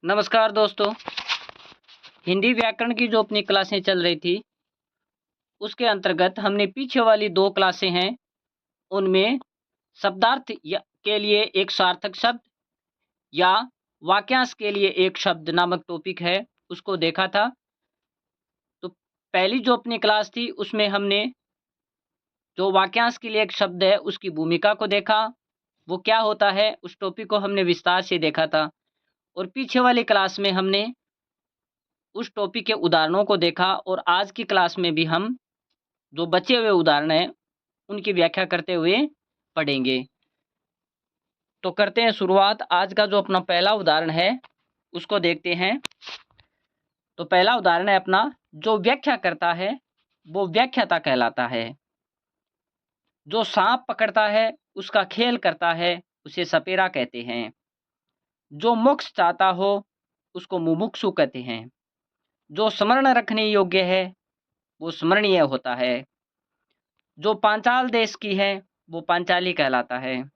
नमस्कार दोस्तों। हिंदी व्याकरण की जो अपनी क्लासें चल रही थी, उसके अंतर्गत हमने पीछे वाली 2 क्लासें हैं, उनमें शब्दार्थ के लिए एक सार्थक शब्द या वाक्यांश के लिए एक शब्द नामक टॉपिक है, उसको देखा था। तो पहली जो अपनी क्लास थी, उसमें हमने जो वाक्यांश के लिए एक शब्द है, उसकी भूमिका को देखा, वो क्या होता है, उस टॉपिक को हमने विस्तार से देखा था। और पीछे वाली क्लास में हमने उस टॉपिक के उदाहरणों को देखा और आज की क्लास में भी हम जो बचे हुए उदाहरण हैं, उनकी व्याख्या करते हुए पढ़ेंगे। तो करते हैं शुरुआत। आज का जो अपना पहला उदाहरण है, उसको देखते हैं। तो पहला उदाहरण है अपना, जो व्याख्या करता है, वो व्याख्याता कहलाता है। जो सांप पकड़ता है, उसका खेल करता है, उसे सपेरा कहते हैं। जो मोक्ष चाहता हो, उसको मुमुक्षु कहते हैं। जो स्मरण रखने योग्य है, वो स्मरणीय होता है। जो पांचाल देश की है, वो पांचाली कहलाता है।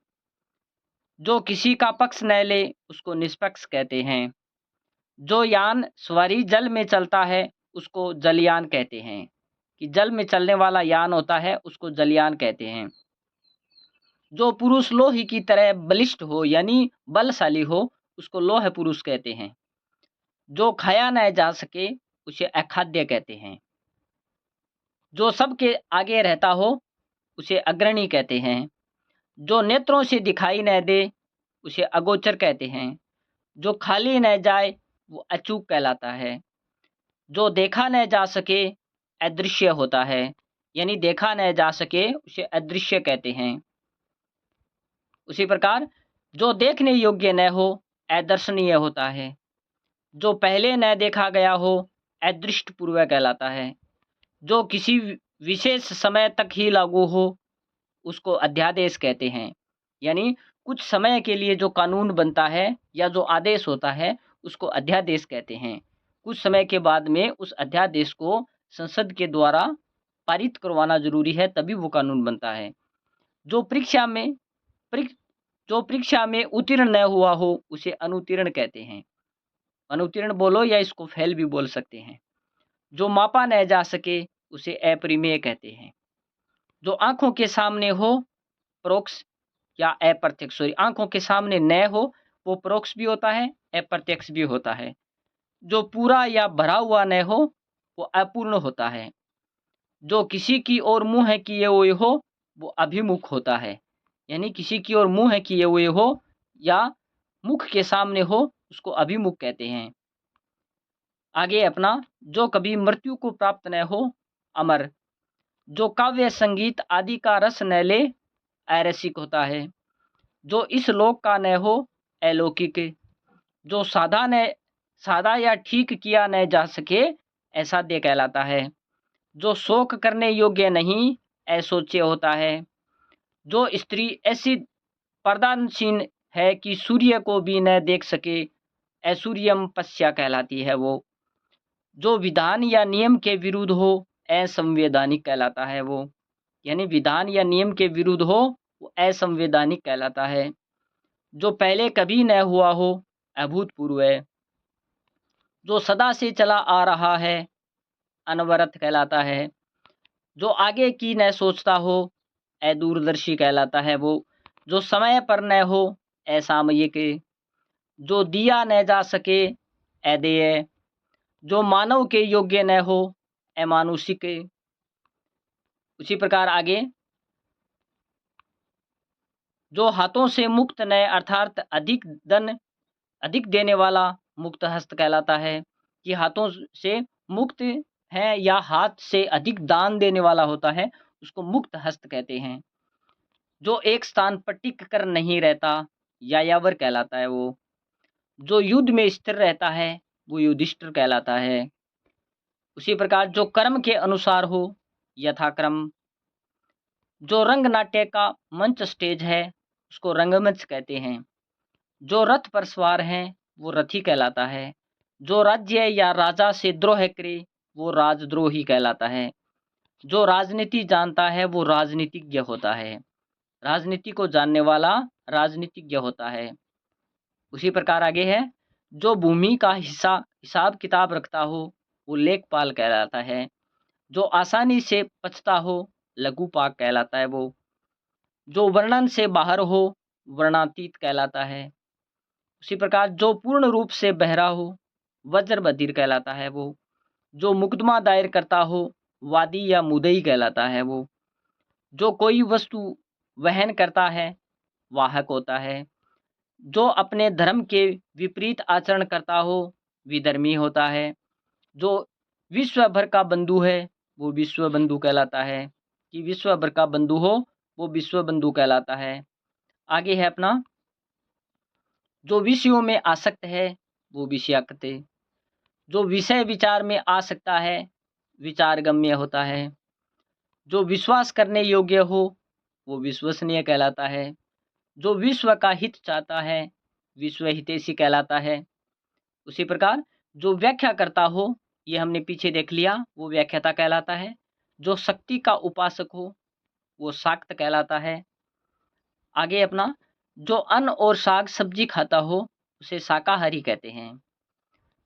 जो किसी का पक्ष न ले, उसको निष्पक्ष कहते हैं। जो यान सवारी जल में चलता है, उसको जलयान कहते हैं। कि जल में चलने वाला यान होता है, उसको जलयान कहते हैं। जो पुरुष लोहे की तरह बलिष्ठ हो यानी बलशाली हो, उसको लोह पुरुष कहते हैं। जो खाया न जा सके, उसे अखाद्य कहते हैं। जो सबके आगे रहता हो, उसे अग्रणी कहते हैं। जो नेत्रों से दिखाई न दे, उसे अगोचर कहते हैं। जो खाली न जाए, वो अचूक कहलाता है। जो देखा न जा सके, अदृश्य होता है। यानी देखा न जा सके, उसे अदृश्य कहते हैं। उसी प्रकार जो देखने योग्य न हो, अदर्शनीय होता है। जो पहले न देखा गया हो, अदृष्टपूर्व कहलाता है। जो किसी विशेष समय तक ही लागू हो, उसको अध्यादेश कहते हैं। यानी कुछ समय के लिए जो कानून बनता है या जो आदेश होता है, उसको अध्यादेश कहते हैं। कुछ समय के बाद में उस अध्यादेश को संसद के द्वारा पारित करवाना जरूरी है, तभी वो कानून बनता है। जो परीक्षा में परीक- जो परीक्षा में उत्तीर्ण न हुआ हो, उसे अनुत्तीर्ण कहते हैं। अनुत्तीर्ण बोलो या इसको फेल भी बोल सकते हैं। जो मापा न जा सके, उसे अपरिमेय कहते हैं। जो आंखों के सामने हो, परोक्ष या अप्रत्यक्ष, सॉरी, आंखों के सामने न हो, वो परोक्ष भी होता है, अप्रत्यक्ष भी होता है। जो पूरा या भरा हुआ न हो, वो अपूर्ण होता है। जो किसी की ओर मुंह किए हुए हो, वो अभिमुख होता है। यानी किसी की ओर मुंह किए हुए हो या मुख के सामने हो, उसको अभिमुख कहते हैं। आगे अपना, जो कभी मृत्यु को प्राप्त न हो, अमर। जो काव्य संगीत आदि का रस न ले, अरसिक होता है। जो इस लोक का न हो, अलौकिक। जो सादा या ठीक किया न जा सके, असाध्य कहलाता है। जो शोक करने योग्य नहीं, असोच्य होता है। जो स्त्री ऐसी पर्दानशीन है कि सूर्य को भी न देख सके, असूर्यम पश्या कहलाती है वो। जो विधान या नियम के विरुद्ध हो, असंवैधानिक कहलाता है वो। यानी विधान या नियम के विरुद्ध हो, वो असंवैधानिक कहलाता है। जो पहले कभी न हुआ हो, अभूतपूर्व है। जो सदा से चला आ रहा है, अनवरत कहलाता है। जो आगे की न सोचता हो, अदूरदर्शी कहलाता है वो। जो समय पर न हो, असामयिक। जो दिया न जा सके, अदेय। जो मानव के योग्य न हो, अमानुषिक। उसी प्रकार आगे, जो हाथों से मुक्त न, अर्थात अधिक देने वाला, मुक्त हस्त कहलाता है। कि हाथों से मुक्त है या हाथ से अधिक दान देने वाला होता है, उसको मुक्त हस्त कहते हैं। जो एक स्थान पर टिक कर नहीं रहता, यायावर कहलाता है वो। जो युद्ध में स्थिर रहता है, वो युधिष्ठिर कहलाता है। उसी प्रकार जो कर्म के अनुसार हो, यथाक्रम। जो रंग नाट्य का मंच स्टेज है, उसको रंगमंच कहते हैं। जो रथ पर सवार है, वो रथी कहलाता है। जो राज्य या राजा से द्रोह करे, वो राजद्रोही कहलाता है। जो राजनीति जानता है, वो राजनीतिज्ञ होता है। राजनीति को जानने वाला राजनीतिज्ञ होता है। उसी प्रकार आगे है, जो भूमि का हिसाब किताब रखता हो वो लेखपाल कहलाता है। जो आसानी से पचता हो लघुपाक कहलाता है वो। जो वर्णन से बाहर हो वर्णातीत कहलाता है। उसी प्रकार जो पूर्ण रूप से बहरा हो वज्र बधिर कहलाता है वो। जो मुकदमा दायर करता हो वादी या मुद्दई कहलाता है वो। जो कोई वस्तु वहन करता है वाहक होता है। जो अपने धर्म के विपरीत आचरण करता हो विधर्मी होता है। जो विश्व भर का बंधु है वो विश्व बंधु कहलाता है। कि विश्व भर का बंधु हो वो विश्व बंधु कहलाता है। आगे है अपना जो विषयों में आसक्त है वो विषयाक्त है। जो विषय विचार में आ सकता है विचार गम्य होता है। जो विश्वास करने योग्य हो वो विश्वसनीय कहलाता है। जो विश्व का हित चाहता है विश्व हितैषी कहलाता है। उसी प्रकार जो व्याख्या करता हो ये हमने पीछे देख लिया वो व्याख्याता कहलाता है। जो शक्ति का उपासक हो वो शाक्त कहलाता है। आगे अपना जो अन्न और साग सब्जी खाता हो उसे शाकाहारी कहते हैं।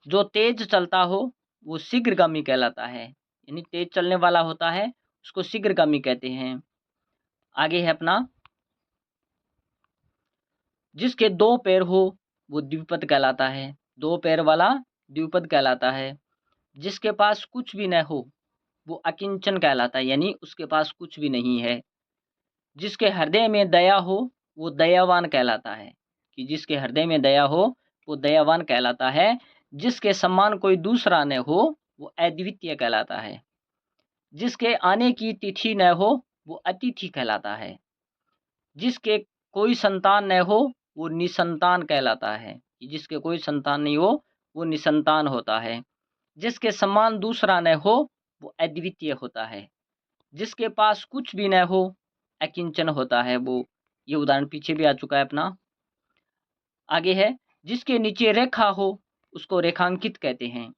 जो तेज चलता हो वो शीघ्रगामी कहलाता है। यानी तेज चलने वाला होता है उसको शीघ्रगामी कहते हैं। आगे है अपना जिसके दो पैर हो वो द्विपद कहलाता है। दो पैर वाला द्विपद कहलाता है। जिसके पास कुछ भी न हो वो अकिंचन कहलाता है। यानी उसके पास कुछ भी नहीं है। जिसके हृदय में दया हो वो दयावान कहलाता है। कि जिसके हृदय में दया हो वो दयावान कहलाता है। जिसके समान कोई दूसरा न हो वो अद्वितीय कहलाता है। जिसके आने की तिथि न हो वो अतिथि कहलाता है। जिसके कोई संतान न हो वो निसंतान कहलाता है। कि जिसके कोई संतान नहीं हो वो निसंतान होता है। जिसके समान दूसरा न हो वो अद्वितीय होता है। जिसके पास कुछ भी न हो अकिंचन होता है वो। ये उदाहरण पीछे भी आ चुका है अपना। आगे है जिसके नीचे रेखा हो उसको रेखांकित कहते हैं।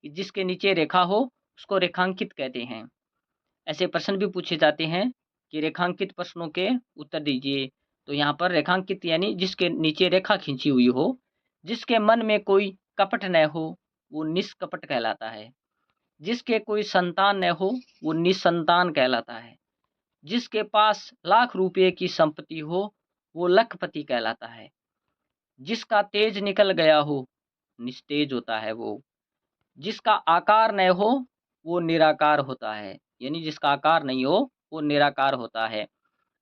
जिसके नीचे रेखा हो उसको रेखांकित कहते हैं। ऐसे प्रश्न भी पूछे जाते हैं कि रेखांकित प्रश्नों के उत्तर दीजिए। तो यहाँ पर रेखांकित यानी जिसके नीचे रेखा खींची हुई हो। जिसके मन में कोई कपट न हो वो निष्कपट कहलाता है। जिसके कोई संतान न हो वो निसंतान कहलाता है। जिसके पास लाख रुपए की संपत्ति हो वो लखपति कहलाता है। जिसका तेज निकल गया हो निस्तेज होता है वो। जिसका आकार न हो वो निराकार होता है। यानी जिसका आकार नहीं हो वो निराकार होता है।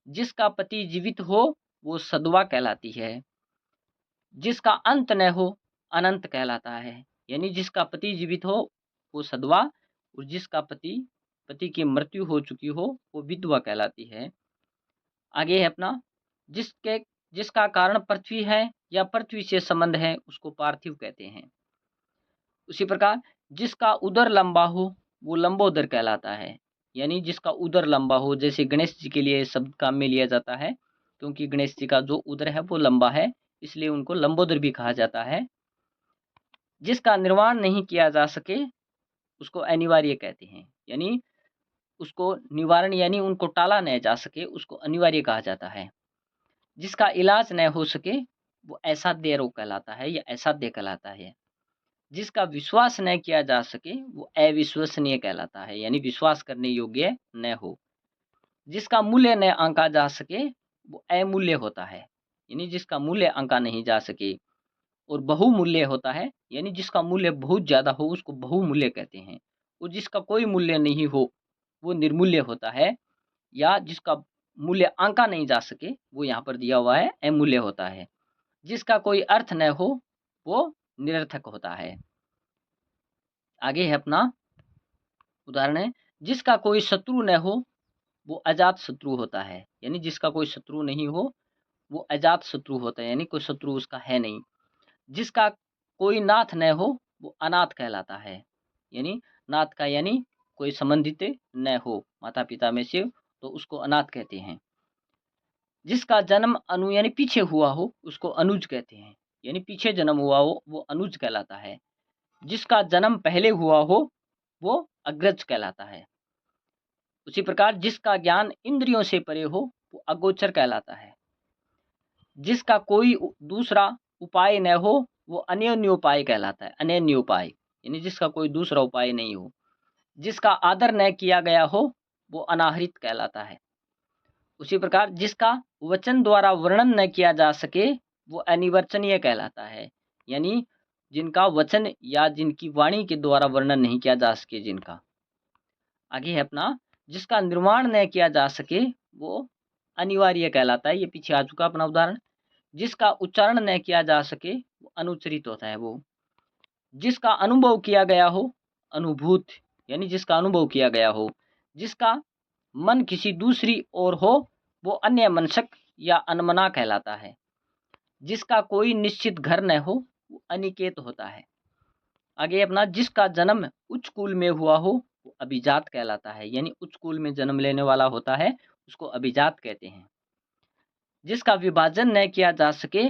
जिसका पति जीवित हो वो सदवा कहलाती है। जिसका अंत न हो अनंत कहलाता है। यानी जिसका पति जीवित हो वो सदवा और जिसका पति की मृत्यु हो चुकी हो वो विधवा कहलाती है। आगे है अपना जिसका कारण पृथ्वी है या पृथ्वी से संबंध है उसको पार्थिव कहते हैं। उसी प्रकार जिसका उदर लंबा हो वो लंबोदर कहलाता है। यानी जिसका उदर लंबा हो जैसे गणेश जी के लिए शब्द काम में लिया जाता है क्योंकि गणेश जी का जो उदर है वो लंबा है इसलिए उनको लंबोदर भी कहा जाता है। जिसका निर्वाण नहीं किया जा सके उसको अनिवार्य कहते हैं। यानी उसको निवारण यानी उनको टाला नहीं जा सके उसको अनिवार्य कहा जाता है। जिसका इलाज न हो सके वो असाध्य रोग कहलाता है या असाध्य कहलाता है। जिसका विश्वास न किया जा सके वो अविश्वसनीय कहलाता है। यानी विश्वास करने योग्य न हो। जिसका मूल्य न आंका जा सके वो अमूल्य होता है। यानी जिसका मूल्य आंका नहीं जा सके। और बहुमूल्य होता है यानी जिसका मूल्य बहुत ज़्यादा हो उसको बहुमूल्य कहते हैं। और जिसका कोई मूल्य नहीं हो वो निर्मूल्य होता है। या जिसका मूल्य आंका नहीं जा सके वो यहाँ पर दिया हुआ है अमूल्य होता है। जिसका कोई अर्थ न हो वो निरर्थक होता है। आगे है अपना उदाहरण है जिसका कोई शत्रु न हो वो अजात शत्रु होता है। यानी जिसका कोई शत्रु नहीं हो वो अजात शत्रु होता है। यानी कोई शत्रु उसका है नहीं। जिसका कोई नाथ न हो वो अनाथ कहलाता है। यानी नाथ का यानी कोई संबंधित न हो माता पिता में से तो उसको अनाथ कहते हैं। जिसका जन्म अनु यानी पीछे हुआ हो उसको अनुज कहते हैं। यानी पीछे जन्म हुआ हो वो अनुज कहलाता है। जिसका जन्म पहले हुआ हो वो अग्रज कहलाता है। उसी प्रकार जिसका ज्ञान इंद्रियों से परे हो वो अगोचर कहलाता है। जिसका कोई दूसरा उपाय न हो वो अन्योन्योपाय कहलाता है। अन्योन्योपाय यानी जिसका कोई दूसरा उपाय नहीं हो। जिसका आदर न किया गया हो वो अनाहृत कहलाता है। उसी प्रकार जिसका वचन द्वारा वर्णन न किया जा सके वो अनिवर्चनीय कहलाता है। यानी जिनका वचन या जिनकी वाणी के द्वारा वर्णन नहीं किया जा सके जिनका। आगे है अपना जिसका निर्माण न किया जा सके वो अनिवार्य कहलाता है। ये पीछे आ चुका अपना उदाहरण। जिसका उच्चारण न किया जा सके वो अनुच्चरित होता है। वो जिसका अनुभव किया गया हो अनुभूत यानी जिसका अनुभव किया गया हो। जिसका मन किसी दूसरी ओर हो वो अन्य मनसक या अनमना कहलाता है। जिसका कोई निश्चित घर न हो वो अनिकेत होता है। आगे अपना जिसका जन्म उच्च कुल में हुआ हो वो अभिजात कहलाता है। यानी उच्च कुल में जन्म लेने वाला होता है उसको अभिजात कहते हैं। जिसका विभाजन न किया जा सके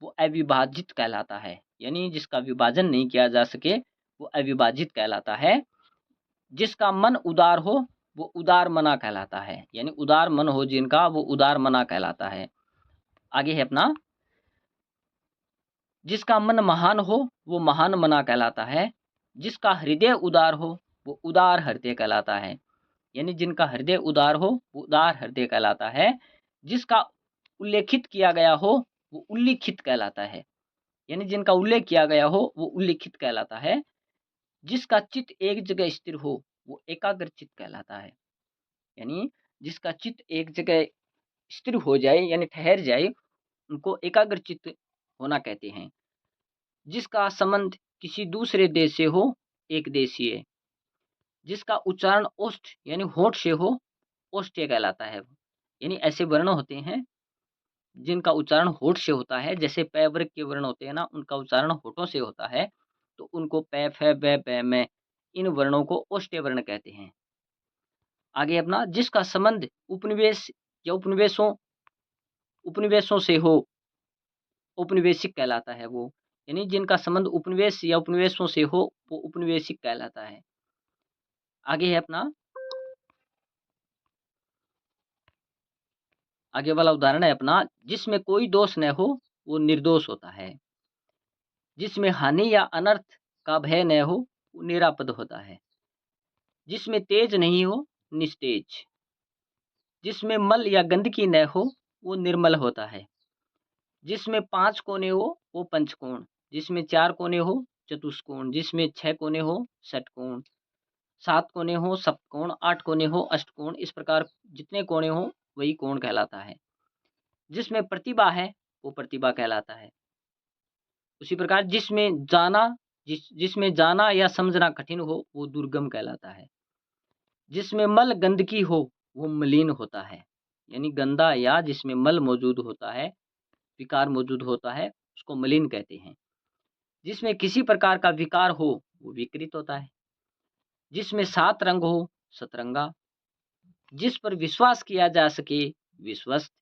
वो अविभाजित कहलाता है। यानी जिसका विभाजन नहीं किया जा सके वो अविभाजित कहलाता है। जिसका मन उदार हो वो उदार मना कहलाता है। यानी उदार मन हो जिनका वो उदार मना कहलाता है। आगे है अपना जिसका मन महान हो वो महान मना कहलाता है। जिसका हृदय उदार हो वो उदार हृदय कहलाता है। यानी जिनका हृदय उदार हो वो उदार हृदय कहलाता है। जिसका उल्लेखित किया गया हो वो उल्लिखित कहलाता है। यानी जिनका उल्लेख किया गया हो वो उल्लिखित कहलाता है। जिसका चित्त एक जगह स्थिर हो वो एकाग्र चित्त कहलाता है। यानी जिसका चित्त एक जगह स्थिर हो जाए यानी ठहर जाए उनको एकाग्र चित्त होना कहते हैं। जिसका संबंध किसी दूसरे देश से हो एक देशीय। जिसका उच्चारण ओष्ठ यानी होठ से हो ओष्ठ्य कहलाता है। यानी ऐसे वर्ण होते हैं जिनका उच्चारण होठ से होता है। जैसे पै वर्ग के वर्ण होते हैं ना उनका उच्चारण होठों से होता है तो उनको पै फै बै पै मै इन वर्णों को ओष्ठ्य वर्ण कहते हैं। आगे अपना जिसका संबंध उपनिवेश या उपनिवेशों से हो उपनिवेशिक कहलाता है वो। यानी जिनका संबंध उपनिवेश या उपनिवेशों से हो वो उपनिवेशिक कहलाता है। आगे है अपना आगे वाला उदाहरण है अपना जिसमें कोई दोष न हो वो निर्दोष होता है। जिसमें हानि या अनर्थ का भय न हो वो निरापद होता है। जिसमें तेज नहीं हो निस्तेज। जिसमें मल या गंदगी न हो वो निर्मल होता है। जिसमें 5 कोने हो वो पंचकोण। जिसमें 4 कोने हो चतुष्कोण। जिसमें 6 कोने हो षटकोण। 7 कोने हो सप्तकोण। 8 कोने हो अष्टकोण। इस प्रकार जितने कोने हो वही कोण कहलाता है। जिसमें प्रतिभा है वो प्रतिभा कहलाता है। उसी प्रकार जिसमें जाना या समझना कठिन हो वो दुर्गम कहलाता है। जिसमें मल गंदगी हो वो मलिन होता है। यानी गंदा या जिसमें मल मौजूद होता है विकार मौजूद होता है उसको मलिन कहते हैं। जिसमें किसी प्रकार का विकार हो वो विकृत होता है। जिसमें 7 रंग हो सतरंगा। जिस पर विश्वास किया जा सके विश्वस्त।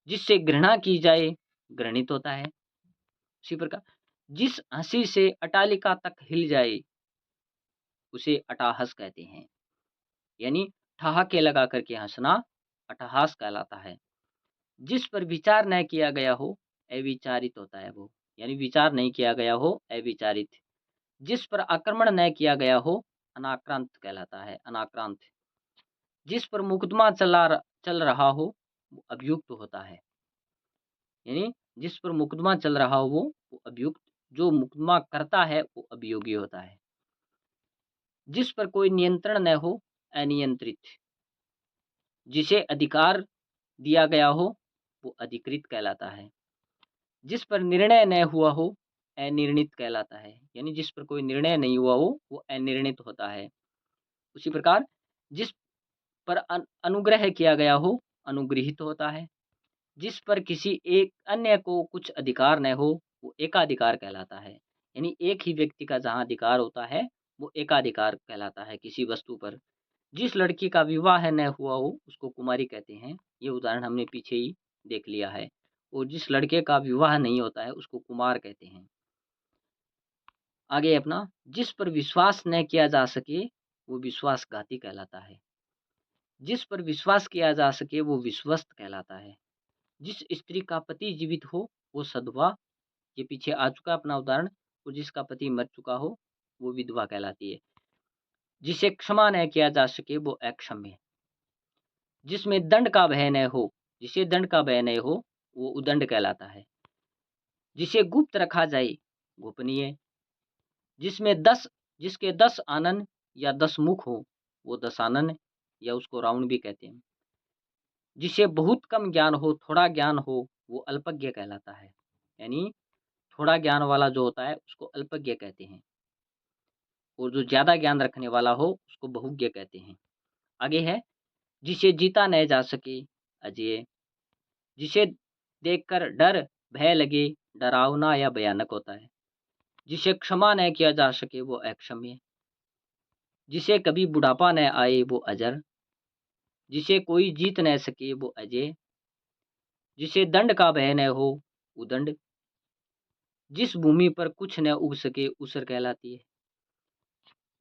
जिससे घृणा की जाए घृणित होता है। उसी प्रकार जिस हंसी से अटालिका तक हिल जाए उसे अट्टहास कहते हैं। यानी ठहाके लगा करके हंसना अट्टहास कहलाता है। जिस पर विचार न किया गया हो अविचारित होता है वो। यानी विचार नहीं किया गया हो अविचारित। जिस पर आक्रमण न किया गया हो अनाक्रांत कहलाता है। अनाक्रांत। जिस पर मुकदमा चल रहा हो वो अभियुक्त होता है। यानी जिस पर मुकदमा चल रहा हो वो अभियुक्त। जो मुकदमा करता है वो अभियोगी होता है। जिस पर कोई नियंत्रण न हो अनियंत्रित। जिसे अधिकार दिया गया हो वो अधिकृत कहलाता है। जिस पर निर्णय न हुआ हो अनिर्णित कहलाता है। यानी जिस पर कोई निर्णय नहीं हुआ हो वो अनिर्णित होता है। उसी प्रकार जिस पर अनुग्रह किया गया हो अनुग्रहित होता है। जिस पर किसी एक अन्य को कुछ अधिकार न हो वो एकाधिकार कहलाता है। यानी एक ही व्यक्ति का जहाँ अधिकार होता है वो एकाधिकार कहलाता है किसी वस्तु पर। जिस लड़की का विवाह न हुआ हो उसको कुमारी कहते हैं। ये उदाहरण हमने पीछे ही देख लिया है। और जिस लड़के का विवाह नहीं होता है उसको कुमार कहते हैं। आगे अपना जिस पर विश्वास न किया जा सके वो विश्वासघाती कहलाता है। जिस पर विश्वास किया जा सके वो विश्वस्त कहलाता है। जिस स्त्री का पति जीवित हो वो सधवा ये पीछे आ चुका अपना उदाहरण। और जिसका पति मर चुका हो वो विधवा कहलाती है। जिसे क्षमा न किया जा सके वो अक्षम्य है। जिसमें दंड का भय न हो, जिसे दंड का भय न हो वो उदंड कहलाता है। जिसे गुप्त रखा जाए गोपनीय। जिसमें 10 जिसके 10 आनन या 10 मुख हो वो दशानन या उसको रावण भी कहते हैं। जिसे बहुत कम ज्ञान हो, थोड़ा ज्ञान हो वो अल्पज्ञ कहलाता है। यानी थोड़ा ज्ञान वाला जो होता है उसको अल्पज्ञ कहते हैं, और जो ज़्यादा ज्ञान रखने वाला हो उसको बहुज्ञ कहते हैं। आगे है जिसे जीता न जा सके अजेय। जिसे देखकर डर भय लगे डरावना या भयानक होता है। जिसे क्षमा न किया जा सके वो अक्षम्य। जिसे कभी बुढ़ापा न आए वो अजर। जिसे कोई जीत न सके वो अजय। जिसे दंड का भय न हो उदंड। जिस भूमि पर कुछ न उग सके उसर कहलाती है।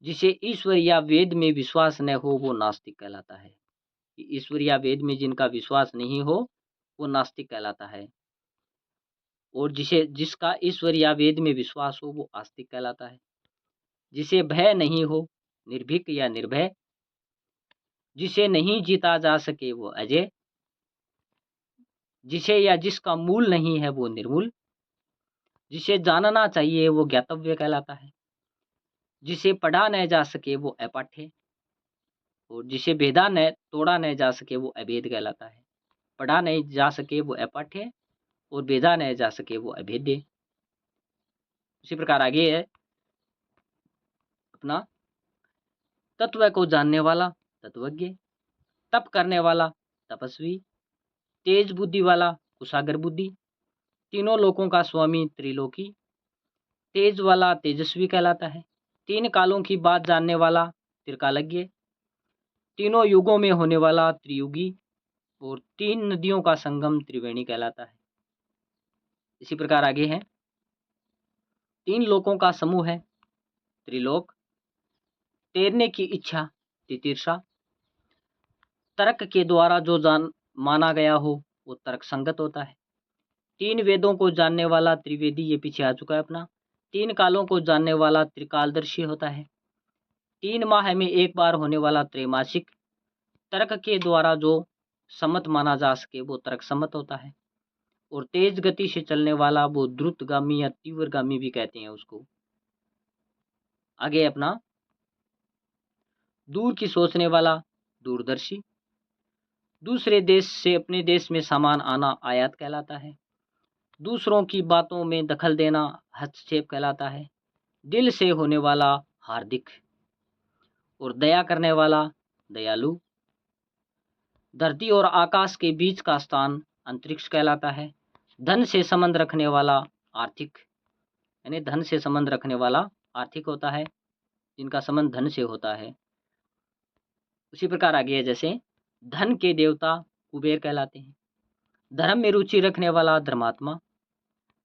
जिसे ईश्वर या वेद में विश्वास न हो वो नास्तिक कहलाता है। ईश्वर या वेद में जिनका विश्वास नहीं हो वो नास्तिक कहलाता है। और जिसका ईश्वर या वेद में विश्वास हो वो आस्तिक कहलाता है। जिसे भय नहीं हो निर्भीक या निर्भय। जिसे नहीं जीता जा सके वो अजय। जिसे या जिसका मूल नहीं है वो निर्मूल। जिसे जानना चाहिए वो ज्ञातव्य कहलाता है। जिसे पढ़ा न जा सके वो अपाठ्य। और जिसे भेदा न तोड़ा न जा सके वो अभेद कहलाता है। पढ़ा नहीं जा सके वो अपाठ्य और भेदा न जा सके वो अभेद्य। उसी प्रकार आगे है अपना तत्व को जानने वाला तत्वज्ञ। तप करने वाला तपस्वी। तेज बुद्धि वाला कुशागर बुद्धि। तीनों लोकों का स्वामी त्रिलोकी। तेज वाला तेजस्वी कहलाता है। तीन कालों की बात जानने वाला त्रिकालज्ञ। तीनों युगों में होने वाला त्रियुगी। और तीन नदियों का संगम त्रिवेणी कहलाता है। इसी प्रकार आगे है तीन लोकों का समूह है त्रिलोक। तैरने की इच्छा तितीर्षा। तर्क के द्वारा जो जान माना गया हो वो तर्क संगत होता है। तीन वेदों को जानने वाला त्रिवेदी, ये पीछे आ चुका है अपना। तीन कालों को जानने वाला त्रिकालदर्शी होता है। 3 माह में एक बार होने वाला त्रैमासिक। तर्क के द्वारा जो सम्मत माना जा सके वो तर्क सम्मत होता है। और तेज गति से चलने वाला वो द्रुतगामी या तीव्रगामी भी कहते हैं उसको। आगे अपना दूर की सोचने वाला दूरदर्शी। दूसरे देश से अपने देश में सामान आना आयात कहलाता है। दूसरों की बातों में दखल देना हस्तक्षेप कहलाता है। दिल से होने वाला हार्दिक। और दया करने वाला दयालु। धरती और आकाश के बीच का स्थान अंतरिक्ष कहलाता है। धन से संबंध रखने वाला आर्थिक, यानी धन से संबंध रखने वाला आर्थिक होता है, जिनका संबंध धन से होता है। उसी प्रकार आगे है जैसे धन के देवता कुबेर कहलाते हैं। धर्म में रुचि रखने वाला धर्मात्मा।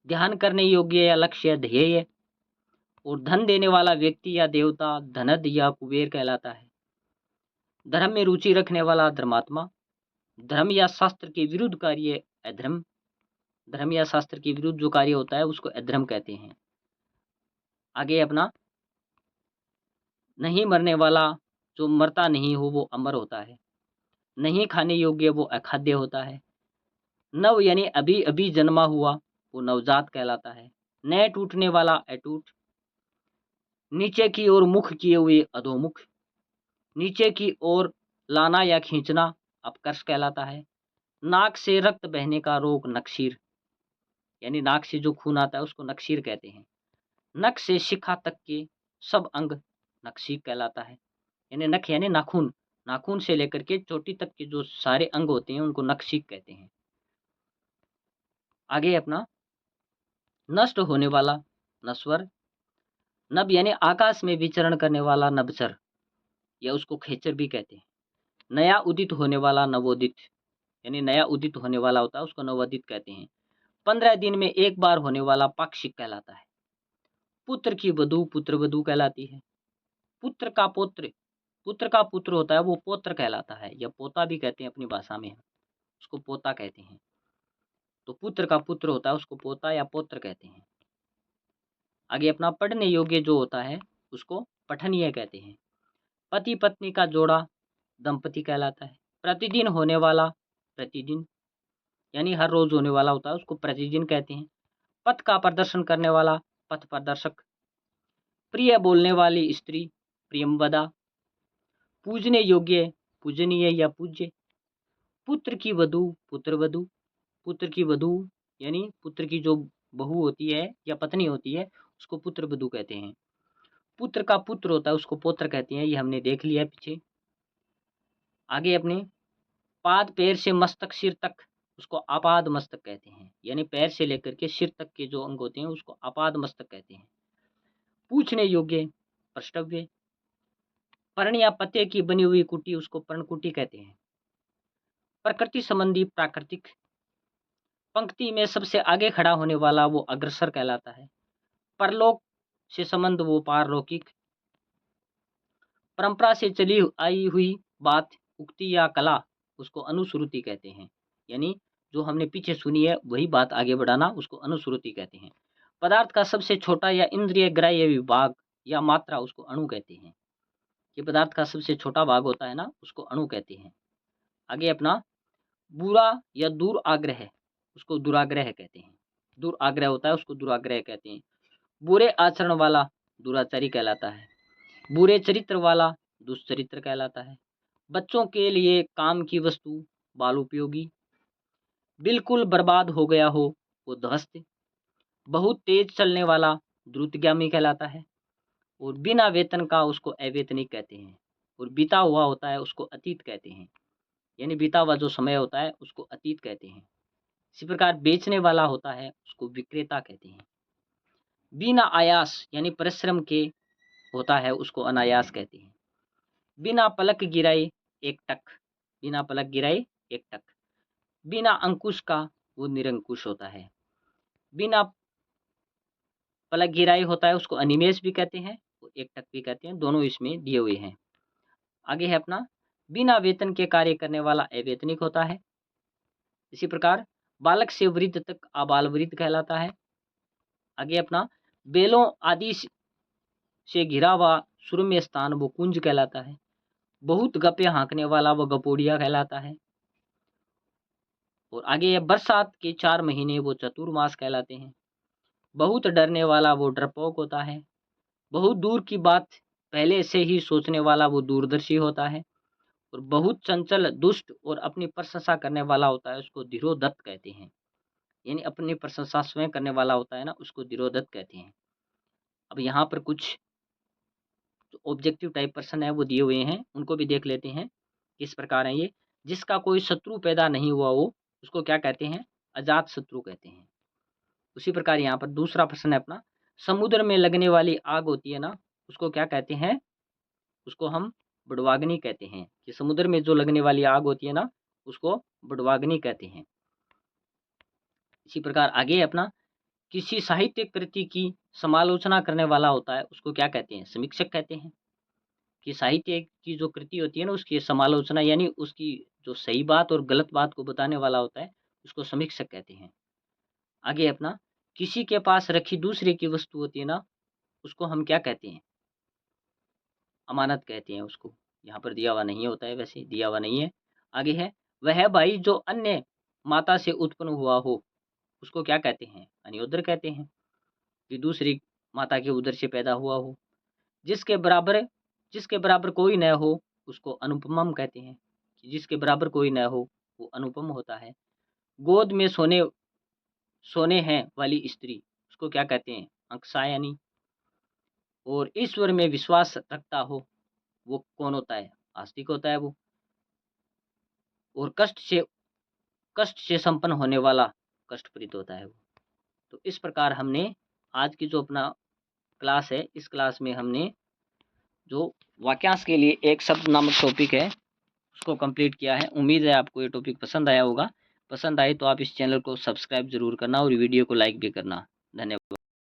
ध्यान करने योग्य या लक्ष्य ध्येय। और धन देने वाला व्यक्ति या देवता धनद या कुबेर कहलाता है। धर्म में रुचि रखने वाला धर्मात्मा। धर्म या शास्त्र के विरुद्ध कार्य अधर्म। धर्म या शास्त्र के विरुद्ध जो कार्य होता है उसको अधर्म कहते हैं। आगे अपना नहीं मरने वाला, जो मरता नहीं हो वो अमर होता है। नहीं खाने योग्य वो अखाद्य होता है। नव यानी अभी अभी जन्मा हुआ वो नवजात कहलाता है। न टूटने वाला अटूट। नीचे की ओर मुख किए हुए अधोमुख। नीचे की ओर लाना या खींचना अपकर्ष कहलाता है। नाक से रक्त बहने का रोग नक्शीर, यानी नाक से जो खून आता है उसको नक्शीर कहते हैं। नख से शिखा तक के सब अंग नखशीक कहलाता है। यानी नख यानी नाखून, नाखून से लेकर के चोटी तक के जो सारे अंग होते हैं उनको नखशीक कहते हैं। आगे अपना नष्ट होने वाला नश्वर। नभ यानी आकाश में विचरण करने वाला नभचर, या उसको खेचर भी कहते हैं। नया उदित होने वाला नवोदित, यानी नया उदित होने वाला होता है उसको नवोदित कहते हैं। 15 दिन में एक बार होने वाला पाक्षिक कहलाता है। पुत्र की वधू पुत्र वधू कहलाती है। पुत्र का पुत्र होता है वो पोत्र कहलाता है, या पोता भी कहते हैं अपनी भाषा में, उसको पोता कहते हैं। तो पुत्र का पुत्र होता है उसको पोता या पोत्र कहते हैं। आगे अपना पढ़ने योग्य जो होता है उसको पठनीय कहते हैं। पति पत्नी का जोड़ा दंपति कहलाता है। प्रतिदिन होने वाला, प्रतिदिन यानी हर रोज होने वाला होता है उसको प्रतिदिन कहते हैं। पथ का प्रदर्शन करने वाला पथ प्रदर्शक। प्रिय बोलने वाली स्त्री प्रियंवदा। पूजने योग्य पूजनीय या पूज्य। पुत्र की वधू पुत्र वधू। पुत्र की वधू यानी पुत्र की जो बहू होती है या पत्नी होती है उसको पुत्र वधू कहते हैं। पुत्र का पुत्र होता है उसको पौत्र कहते हैं, ये हमने देख लिया पीछे। आगे अपने पाद पैर से मस्तक सिर तक उसको आपाद मस्तक कहते हैं, यानी पैर से लेकर के सिर तक के जो अंग होते हैं उसको आपाद मस्तक कहते हैं। पूछने योग्य प्रष्टव्य। पर्ण या पत्ते की बनी हुई कुटी उसको पर्णकुटी कहते हैं। प्रकृति संबंधी प्राकृतिक। पंक्ति में सबसे आगे खड़ा होने वाला वो अग्रसर कहलाता है। परलोक से संबंध वो पारलौकिक। परंपरा से चली आई हुई बात उक्ति या कला उसको अनुश्रुति कहते हैं, यानी जो हमने पीछे सुनी है वही बात आगे बढ़ाना उसको अनुश्रुति कहते हैं। पदार्थ का सबसे छोटा या इंद्रिय ग्राह्य विभाग या मात्रा उसको अणु कहते हैं। ये पदार्थ का सबसे छोटा भाग होता है ना उसको अणु कहते हैं। आगे अपना बुरा या दूर आग्रह उसको दुराग्रह कहते हैं। दूर आग्रह होता है उसको दुराग्रह कहते हैं। बुरे आचरण वाला दुराचारी कहलाता है। बुरे चरित्र वाला दुष्चरित्र कहलाता है। बच्चों के लिए काम की वस्तु बाल उपयोगी। बिल्कुल बर्बाद हो गया हो वो ध्वस्त। बहुत तेज चलने वाला द्रुतगामी कहलाता है। और बिना वेतन का उसको अवेतनिक कहते हैं। और बीता हुआ होता है उसको अतीत कहते हैं, यानी बीता हुआ जो समय होता है उसको अतीत कहते हैं। इसी प्रकार बेचने वाला होता है उसको विक्रेता कहते हैं। बिना आयास यानी परिश्रम के होता है उसको अनायास कहते हैं। बिना पलक गिराए एक टक। बिना पलक गिराए एक टक। बिना अंकुश का वो निरंकुश होता है। बिना पलक गिराए होता है उसको अनिमेष भी कहते हैं और एक टक भी कहते हैं, दोनों इसमें दिए हुए हैं। आगे है अपना बिना वेतन के कार्य करने वाला अवेतनिक होता है। इसी प्रकार बालक से वृद्ध तक आबाल वृद्ध कहलाता है। आगे अपना बेलों आदि से घिरा हुआ सुरम्य स्थान वो कुंज कहलाता है। बहुत गप्पे हाँकने वाला वो गपोड़िया कहलाता है। और आगे है बरसात के 4 महीने वो चतुर्मास कहलाते हैं। बहुत डरने वाला वो डरपोक होता है। बहुत दूर की बात पहले से ही सोचने वाला वो दूरदर्शी होता है। और बहुत चंचल दुष्ट और अपनी प्रशंसा करने वाला होता है उसको धीरोदत्त कहते हैं, यानी अपनी प्रशंसा स्वयं करने वाला होता है ना उसको धीरोदत्त कहते हैं। अब यहाँ पर कुछ जो ऑब्जेक्टिव टाइप पर्सन है वो दिए हुए हैं, उनको भी देख लेते हैं किस प्रकार है ये। जिसका कोई शत्रु पैदा नहीं हुआ वो उसको क्या कहते हैं, अजात शत्रु कहते हैं। उसी प्रकार यहाँ पर दूसरा प्रश्न है अपना, समुद्र में लगने वाली आग होती है ना उसको क्या कहते हैं, उसको हम बड़वाग्नि कहते हैं। कि समुद्र में जो लगने वाली आग होती है ना उसको बड़वाग्नि कहते हैं। इसी प्रकार आगे अपना किसी साहित्यिक कृति की समालोचना करने वाला होता है उसको क्या कहते हैं, समीक्षक कहते हैं। कि साहित्य की जो कृति होती है ना उसकी समालोचना यानी उसकी जो सही बात और गलत बात को बताने वाला होता है उसको समीक्षक कहते हैं। आगे अपना किसी के पास रखी दूसरे की वस्तु होती है ना उसको हम क्या कहते हैं, अमानत कहते हैं उसको। यहाँ पर दिया हुआ नहीं होता है, वैसे दिया हुआ नहीं है। आगे है वह भाई जो अन्य माता से उत्पन्न हुआ हो उसको क्या कहते हैं, अन्योदर कहते हैं। कि दूसरी माता के उदर से पैदा हुआ हो। जिसके बराबर कोई न हो उसको अनुपमम कहते हैं। कि जिसके बराबर कोई न हो वो अनुपम होता है। गोद में सोने हैं वाली स्त्री उसको क्या कहते हैं, अंकसायनी। और ईश्वर में विश्वास रखता हो वो कौन होता है, आस्तिक होता है वो। और कष्ट से संपन्न होने वाला कष्टप्रीत होता है वो। तो इस प्रकार हमने आज की जो अपना क्लास है इस क्लास में हमने जो वाक्यांश के लिए एक शब्द नामक टॉपिक है उसको कंप्लीट किया है। उम्मीद है आपको ये टॉपिक पसंद आया होगा। पसंद आए तो आप इस चैनल को सब्सक्राइब जरूर करना और वीडियो को लाइक भी करना। धन्यवाद।